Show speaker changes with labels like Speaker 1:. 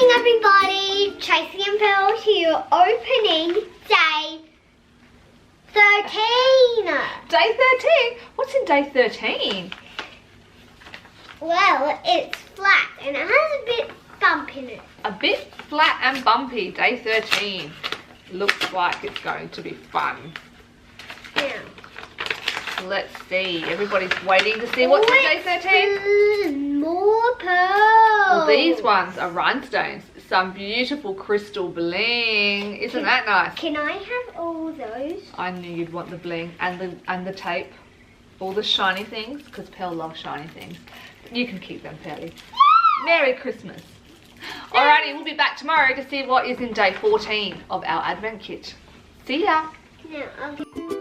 Speaker 1: morning, everybody. Tracy and Pearl here, opening day 13.
Speaker 2: Day 13? What's in day 13?
Speaker 1: Well, it's flat and it has a bit bump in it.
Speaker 2: A bit flat and bumpy, day 13. Looks like it's going to be fun.
Speaker 1: Yeah.
Speaker 2: Let's see. Everybody's waiting to see what's in day 13.
Speaker 1: More pearls.
Speaker 2: Well, these ones are rhinestones. Some beautiful crystal bling. Isn't that nice?
Speaker 1: Can I have all those?
Speaker 2: I knew you'd want the bling and the tape. All the shiny things, because Pearl loves shiny things. You can keep them, Pearly. Merry Christmas. Alrighty, we'll be back tomorrow to see what is in day 14 of our Advent kit. See ya.
Speaker 1: No,